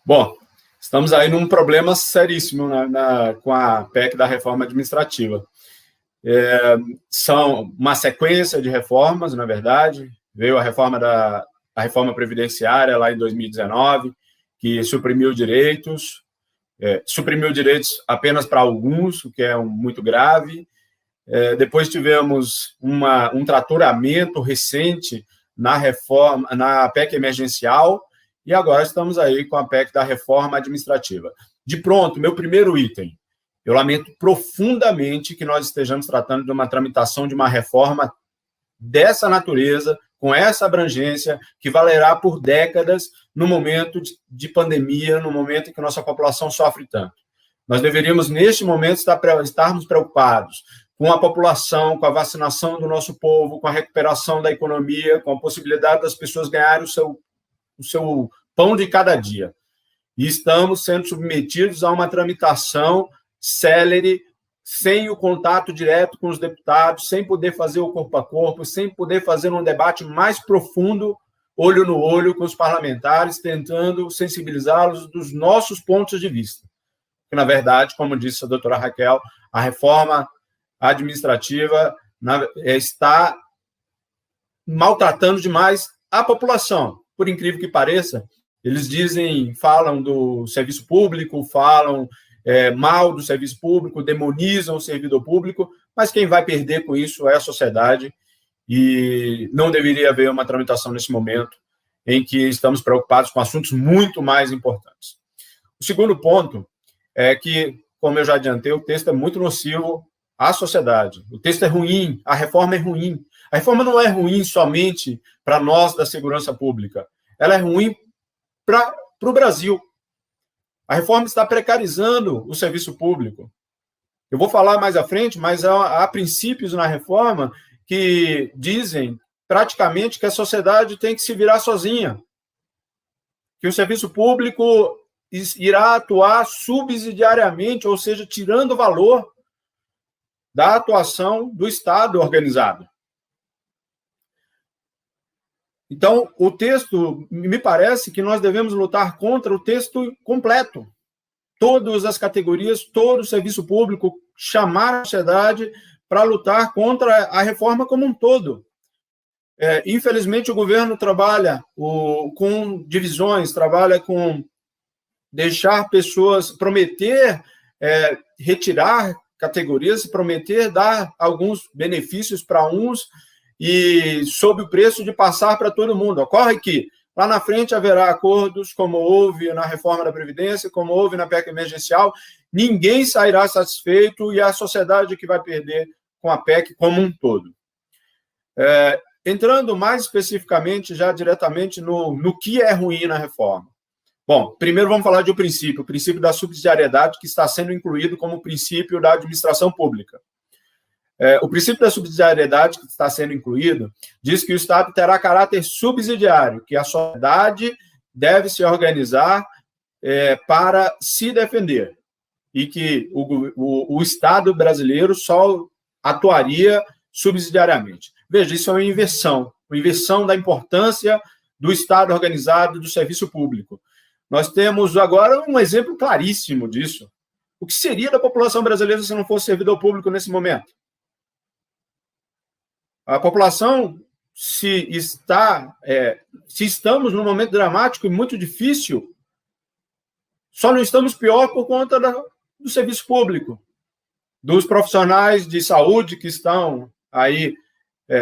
Bom, estamos aí num problema seríssimo com a PEC da reforma administrativa. São uma sequência de reformas, na verdade. Veio a reforma previdenciária lá em 2019, que suprimiu direitos apenas para alguns, o que é muito grave. Depois tivemos um tratoramento recente na PEC emergencial, e agora estamos aí com a PEC da reforma administrativa. De pronto, meu primeiro item: eu lamento profundamente que nós estejamos tratando de uma tramitação de uma reforma dessa natureza, com essa abrangência, que valerá por décadas no momento de pandemia, no momento em que nossa população sofre tanto. Nós deveríamos, neste momento, estarmos preocupados com a população, com a vacinação do nosso povo, com a recuperação da economia, com a possibilidade das pessoas ganharem o seu pão de cada dia. E estamos sendo submetidos a uma tramitação célere, sem o contato direto com os deputados, sem poder fazer o corpo a corpo, sem poder fazer um debate mais profundo, olho no olho com os parlamentares, tentando sensibilizá-los dos nossos pontos de vista. Que, na verdade, como disse a doutora Raquel, a reforma administrativa está maltratando demais a população. Por incrível que pareça, eles falam do serviço público, falam mal do serviço público, demonizam o servidor público, mas quem vai perder com isso é a sociedade, e não deveria haver uma tramitação nesse momento em que estamos preocupados com assuntos muito mais importantes. O segundo ponto é que, como eu já adiantei, o texto é muito nocivo à sociedade. O texto é ruim, a reforma é ruim. A reforma não é ruim somente para nós da segurança pública, ela é ruim para o Brasil. A reforma está precarizando o serviço público. Eu vou falar mais à frente, mas há princípios na reforma que dizem praticamente que a sociedade tem que se virar sozinha, que o serviço público irá atuar subsidiariamente, ou seja, tirando valor da atuação do Estado organizado. Então, o texto, me parece que nós devemos lutar contra o texto completo. Todas as categorias, todo o serviço público, chamar a sociedade para lutar contra a reforma como um todo. Infelizmente, o governo trabalha com divisões, trabalha com deixar pessoas, prometer retirar categorias, prometer dar alguns benefícios para uns, e sob o preço de passar para todo mundo. Ocorre que lá na frente haverá acordos, como houve na reforma da Previdência, como houve na PEC emergencial, ninguém sairá satisfeito e a sociedade que vai perder com a PEC como um todo. Entrando mais especificamente, já diretamente no que é ruim na reforma. Bom, primeiro vamos falar de o princípio da subsidiariedade, que está sendo incluído como princípio da administração pública. O princípio da subsidiariedade que está sendo incluído diz que o Estado terá caráter subsidiário, que a sociedade deve se organizar para se defender, e que o Estado brasileiro só atuaria subsidiariamente. Veja, isso é uma inversão da importância do Estado organizado, do serviço público. Nós temos agora um exemplo claríssimo disso. O que seria da população brasileira se não fosse servidor público nesse momento? A população, se estamos num momento dramático e muito difícil, só não estamos pior por conta do serviço público, dos profissionais de saúde que estão aí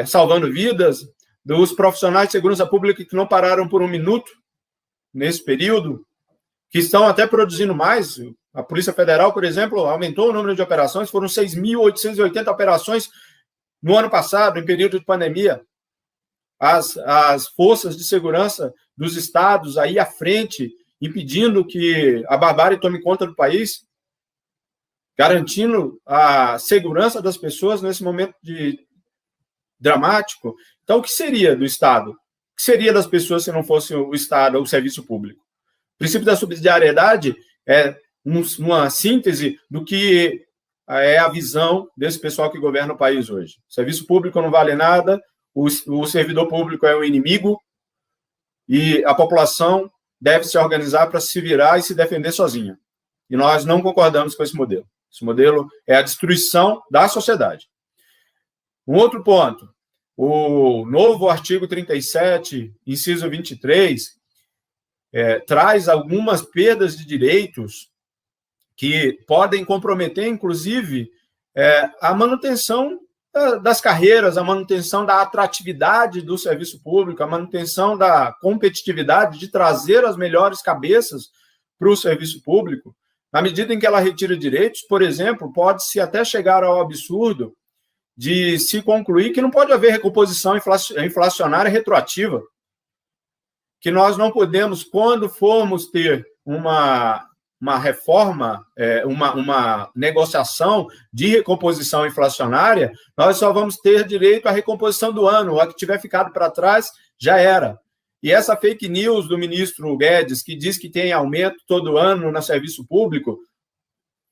salvando vidas, dos profissionais de segurança pública que não pararam por um minuto nesse período, que estão até produzindo mais. A Polícia Federal, por exemplo, aumentou o número de operações, foram 6.880 operações no ano passado, em período de pandemia. As forças de segurança dos estados aí à frente, impedindo que a barbárie tome conta do país, garantindo a segurança das pessoas nesse momento dramático. Então, o que seria do Estado? O que seria das pessoas se não fosse o Estado ou o serviço público? O princípio da subsidiariedade é uma síntese do que é a visão desse pessoal que governa o país hoje. O serviço público não vale nada, o servidor público é o inimigo, e a população deve se organizar para se virar e se defender sozinha. E nós não concordamos com esse modelo. Esse modelo é a destruição da sociedade. Um outro ponto, o novo artigo 37, inciso 23, traz algumas perdas de direitos que podem comprometer, inclusive, a manutenção das carreiras, a manutenção da atratividade do serviço público, a manutenção da competitividade de trazer as melhores cabeças para o serviço público. Na medida em que ela retira direitos, por exemplo, pode-se até chegar ao absurdo de se concluir que não pode haver recomposição inflacionária retroativa, que nós não podemos, quando formos ter uma reforma, uma negociação de recomposição inflacionária, nós só vamos ter direito à recomposição do ano, a que tiver ficado para trás já era. E essa fake news do ministro Guedes, que diz que tem aumento todo ano no serviço público,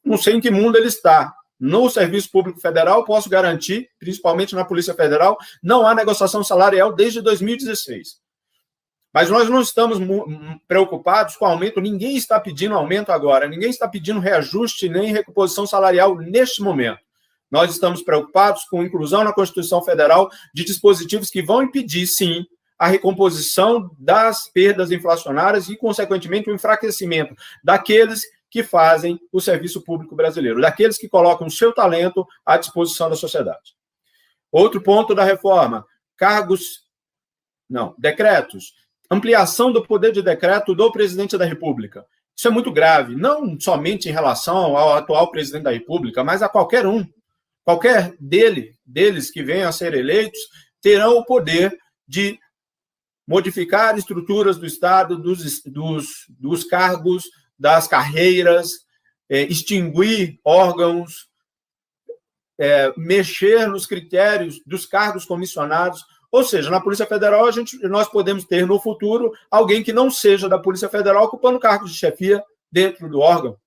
não sei em que mundo ele está. No Serviço Público Federal, posso garantir, principalmente na Polícia Federal, não há negociação salarial desde 2016. Mas nós não estamos preocupados com o aumento, ninguém está pedindo aumento agora, ninguém está pedindo reajuste nem recomposição salarial neste momento. Nós estamos preocupados com a inclusão na Constituição Federal de dispositivos que vão impedir, sim, a recomposição das perdas inflacionárias e, consequentemente, o enfraquecimento daqueles que fazem o serviço público brasileiro, daqueles que colocam o seu talento à disposição da sociedade. Outro ponto da reforma, decretos. Ampliação do poder de decreto do presidente da República. Isso é muito grave, não somente em relação ao atual presidente da República, mas a qualquer um. Qualquer deles que venham a ser eleitos terão o poder de modificar estruturas do Estado, dos cargos, das carreiras, extinguir órgãos, mexer nos critérios dos cargos comissionados. Ou seja, na Polícia Federal, nós podemos ter no futuro alguém que não seja da Polícia Federal ocupando cargos de chefia dentro do órgão.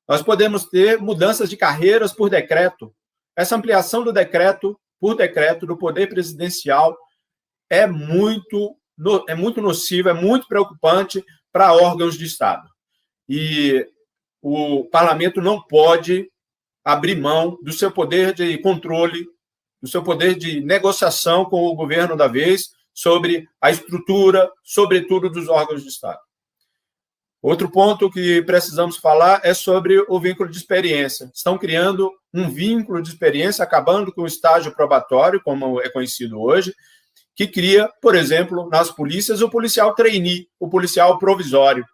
Nós podemos ter mudanças de carreiras por decreto. Essa ampliação do decreto, por decreto, do poder presidencial é muito nociva, é muito preocupante para órgãos de Estado. E o parlamento não pode abrir mão do seu poder de controle, do seu poder de negociação com o governo da vez sobre a estrutura, sobretudo dos órgãos de Estado. Outro ponto que precisamos falar é sobre o vínculo de experiência. Estão criando um vínculo de experiência, acabando com o estágio probatório, como é conhecido hoje, que cria, por exemplo, nas polícias, o policial trainee, o policial provisório.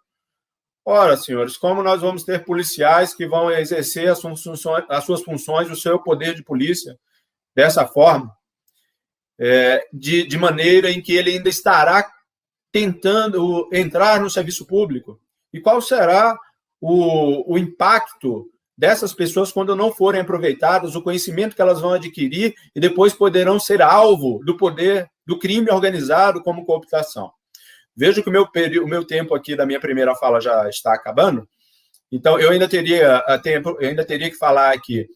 Ora, senhores, como nós vamos ter policiais que vão exercer as suas funções, o seu poder de polícia, dessa forma, de maneira em que ele ainda estará tentando entrar no serviço público? E qual será o impacto dessas pessoas quando não forem aproveitadas, o conhecimento que elas vão adquirir e depois poderão ser alvo do poder do crime organizado como cooptação? Vejo que o meu tempo aqui da minha primeira fala já está acabando, então eu ainda teria que falar aqui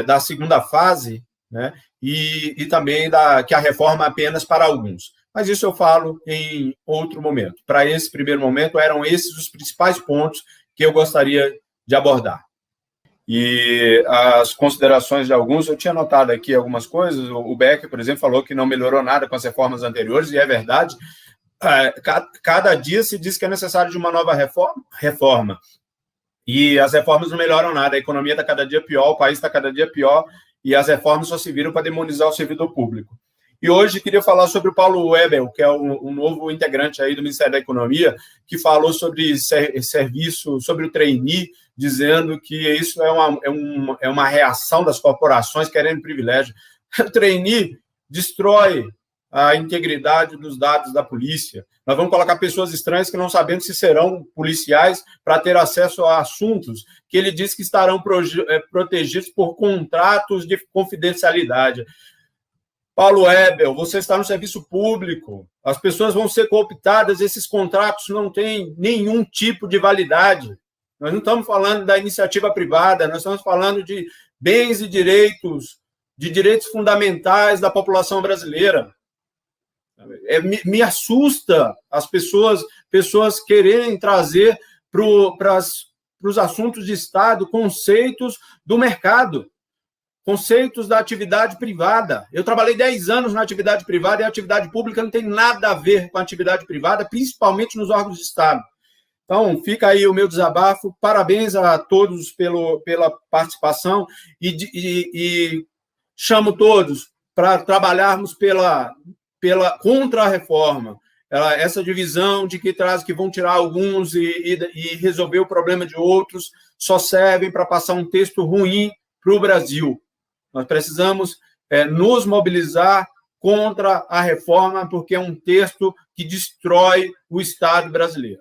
da segunda fase, né, e também que a reforma apenas para alguns. Mas isso eu falo em outro momento. Para esse primeiro momento, eram esses os principais pontos que eu gostaria de abordar. E as considerações de alguns, eu tinha notado aqui algumas coisas. O Becker, por exemplo, falou que não melhorou nada com as reformas anteriores, e é verdade. Cada dia se diz que é necessário de uma nova reforma. E as reformas não melhoram nada. A economia está cada dia pior, o país está cada dia pior, e as reformas só se viram para demonizar o servidor público. E hoje queria falar sobre o Paulo Webel, que é um novo integrante aí do Ministério da Economia, que falou sobre serviço, sobre o trainee, dizendo que isso é uma reação das corporações querendo privilégio. O trainee destrói a integridade dos dados da polícia. Nós vamos colocar pessoas estranhas que não sabemos se serão policiais para ter acesso a assuntos que ele diz que estarão protegidos por contratos de confidencialidade. Paulo Webel, você está no serviço público, as pessoas vão ser cooptadas, esses contratos não têm nenhum tipo de validade. Nós não estamos falando da iniciativa privada, nós estamos falando de bens e direitos, de direitos fundamentais da população brasileira. Me assusta as pessoas quererem trazer para os assuntos de Estado conceitos do mercado, conceitos da atividade privada. Eu trabalhei 10 anos na atividade privada e a atividade pública não tem nada a ver com a atividade privada, principalmente nos órgãos de Estado. Então, fica aí o meu desabafo. Parabéns a todos pela participação e chamo todos para trabalharmos contra a reforma. Essa divisão de que vão tirar alguns e resolver o problema de outros só servem para passar um texto ruim para o Brasil. Nós precisamos nos mobilizar contra a reforma, porque é um texto que destrói o Estado brasileiro.